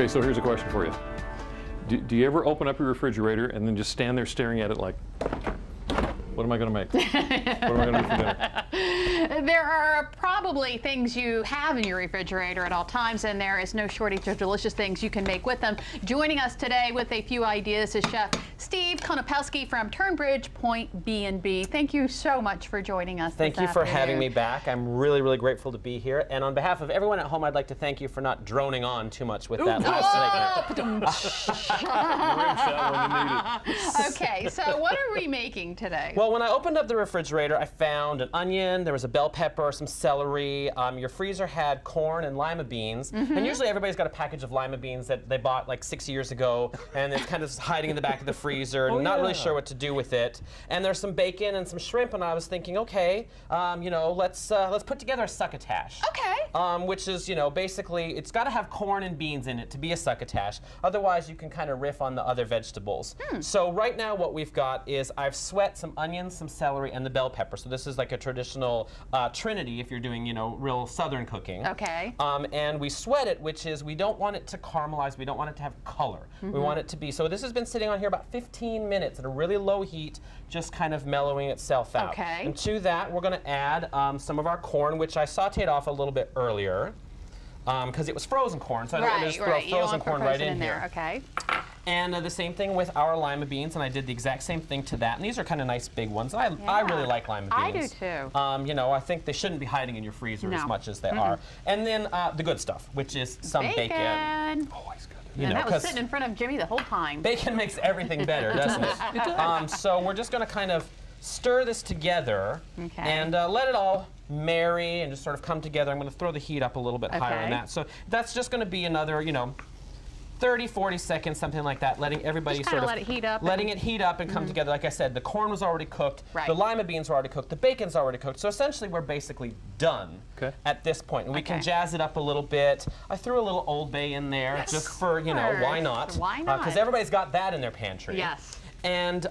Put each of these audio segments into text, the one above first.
Okay, so here's a question for you. Do you ever open up your refrigerator and then just stand there staring at it like, what am I going to make? What am I going to do for dinner? There are probably things you have in your refrigerator at all times, and there is no shortage of delicious things you can make with them. Joining us today with a few ideas is Chef Steve Konopelski from Turnbridge Point B&B. Thank you so much for joining us. Thank you for having me back. I'm really, really grateful to be here. And on behalf of everyone at home, I'd like to thank you for not droning on too much with that last segment. Okay, so what are we making today? Well, when I opened up the refrigerator, I found an onion, there was a bell pepper, some celery. Your freezer had corn and lima beans. And usually everybody's got a package of lima beans that they bought like 6 years ago, and it's kind of hiding in the back of the freezer, and not really sure what to do with it. And there's some bacon and some shrimp, and I was thinking, okay, you know, let's put together a succotash. Okay. Which is, you know, basically, it's got to have corn and beans in it to be a succotash. Otherwise, you can kind of riff on the other vegetables. So right now, what we've got is I've sweat some onions, some celery, and the bell pepper. So this is like a traditional trinity if you're doing, you know, real southern cooking. Okay. And we sweat it, which is we don't want it to caramelize. We don't want it to have color. We want it to be, so this has been sitting on here about 15 minutes at a really low heat, just kind of mellowing itself out. Okay. And to that, we're going to add some of our corn, which I sauteed off a little bit earlier because it was frozen corn, so I don't want to just throw frozen corn right in here. Okay. And the same thing with our lima beans, and I did the exact same thing to that. And these are kind of nice big ones. I really like lima beans. I do too. You know, I think they shouldn't be hiding in your freezer as much as they are. And then the good stuff, which is some bacon. Always good. You know, that was sitting in front of Jimmy the whole time. Bacon makes everything better, doesn't it? It does. So we're just going to kind of stir this together and let it all marry and just sort of come together. I'm going to throw the heat up a little bit higher on that. So that's just going to be another, you know, 30, 40 seconds, something like that, letting everybody just sort of let it heat up, letting it heat up and come together. Like I said, the corn was already cooked, the lima beans were already cooked, the bacon's already cooked. So essentially, we're basically done at this point. And we can jazz it up a little bit. I threw a little Old Bay in there just for, you know, why not? Why not? Because everybody's got that in their pantry. Yes. And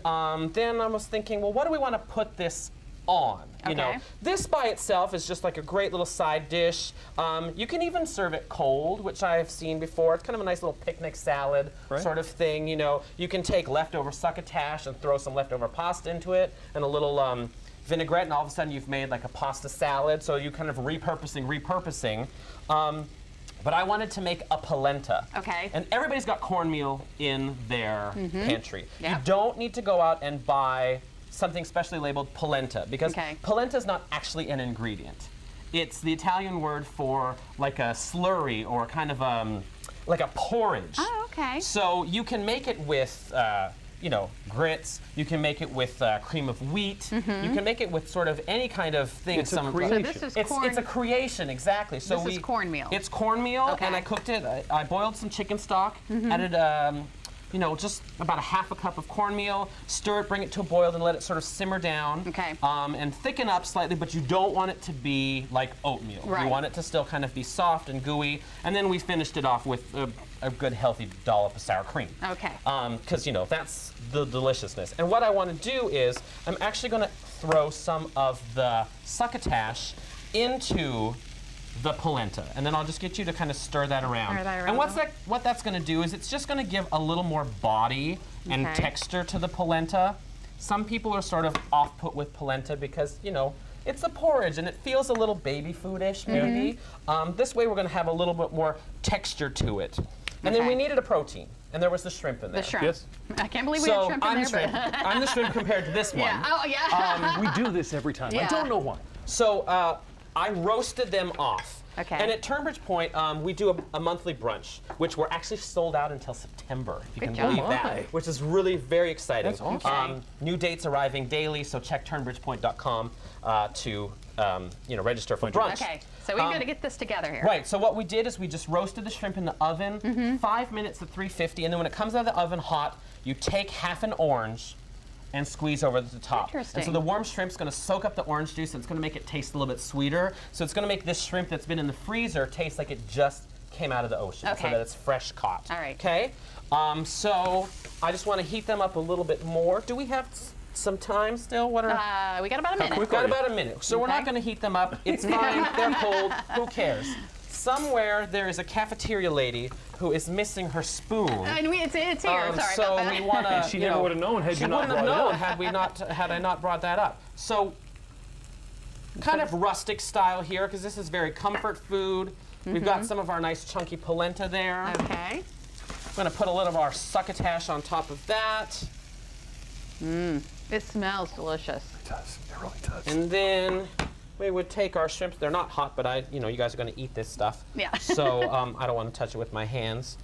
then I was thinking, well, what do we want to put this on? You know, this by itself is just like a great little side dish. You can even serve it cold, which I have seen before. It's kind of a nice little picnic salad sort of thing. You know, you can take leftover succotash and throw some leftover pasta into it and a little vinaigrette, and all of a sudden you've made like a pasta salad. So you kind of repurposing. But I wanted to make a polenta. Okay. And everybody's got cornmeal in their pantry. Yep. You don't need to go out and buy something specially labeled polenta, because polenta is not actually an ingredient. It's the Italian word for like a slurry or kind of like a porridge. Oh, okay. So you can make it with you know, grits. You can make it with cream of wheat. You can make it with sort of any kind of thing. It's a creation. So this is corn. It's a creation, exactly. So this is cornmeal. It's cornmeal, and I cooked it. I boiled some chicken stock, added you know, just about a half a cup of cornmeal, stir it, bring it to a boil, and let it sort of simmer down. And thicken up slightly, but you don't want it to be like oatmeal. You want it to still kind of be soft and gooey. And then we finished it off with a good healthy dollop of sour cream. Because, you know, that's the deliciousness. And what I want to do is, I'm actually going to throw some of the succotash into the polenta, and then I'll just get you to kind of stir that around. And what that's going to do is it's just going to give a little more body and texture to the polenta. Some people are sort of off-put with polenta because, you know, it's a porridge and it feels a little baby food-ish maybe. This way we're going to have a little bit more texture to it. And then we needed a protein, and there was the shrimp in there. The shrimp. Yes. I can't believe we had shrimp in there. But I'm the shrimp compared to this one. Oh, yeah. We do this every time. I don't know why. So I roasted them off. And at Turnbridge Point, we do a monthly brunch, which we're actually sold out until September, if you can believe that, which is really very exciting. That's awesome. New dates arriving daily, so check turnbridgepoint.com to you know, register for brunch. Okay, so we've got to get this together here. Right, so what we did is we just roasted the shrimp in the oven, 5 minutes at 350, and then when it comes out of the oven hot, you take half an orange and squeeze over the top. And so the warm shrimp's going to soak up the orange juice, and it's going to make it taste a little bit sweeter. So it's going to make this shrimp that's been in the freezer taste like it just came out of the ocean, so that it's fresh caught. All right. Okay? So I just want to heat them up a little bit more. Do we have some time still? What are we got about a minute. Got about a minute. So we're not going to heat them up. It's fine. They're cold. Who cares? somewhere there is a cafeteria lady who is missing her spoon. And it's here. Sorry so about that. we want to. She never would have known had She you not wouldn't have brought known it up. had I not brought that up. So, kind of rustic style here, because this is very comfort food. We've got some of our nice chunky polenta there. Okay. I'm going to put a little of our succotash on top of that. It smells delicious. It does. It really does. And then we would take our shrimps. They're not hot, but you guys are going to eat this stuff. Yeah. So I don't want to touch it with my hands.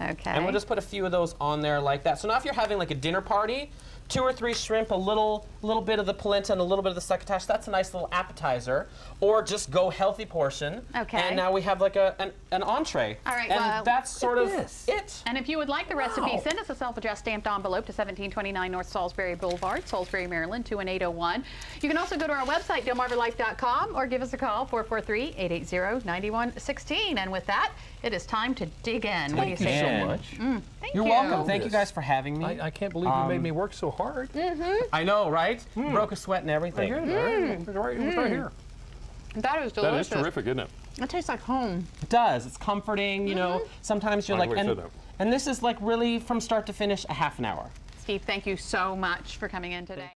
Okay. And we'll just put a few of those on there like that. So now if you're having like a dinner party, 2 or 3 shrimp, a little bit of the polenta and a little bit of the succotash, that's a nice little appetizer. Or just go healthy portion. Okay. And now we have like an entree. All right, And well, that's sort of it. And if you would like the recipe, send us a self-addressed stamped envelope to 1729 North Salisbury Boulevard, Salisbury, Maryland, 21801. You can also go to our website, DelmarvaLife.com, or give us a call, 443-880-9116. And with that, it is time to dig in. What do you say? Thank you so much. Thank You're you. welcome. Thank you guys for having me. I can't believe you made me work so hard. I know, right? Broke a sweat and everything. It was right here. That is delicious. That is terrific, isn't it? It tastes like home. It does. It's comforting, you know. Sometimes you're I like like, the way you said and this is like really from start to finish a half an hour. Steve, thank you so much for coming in today.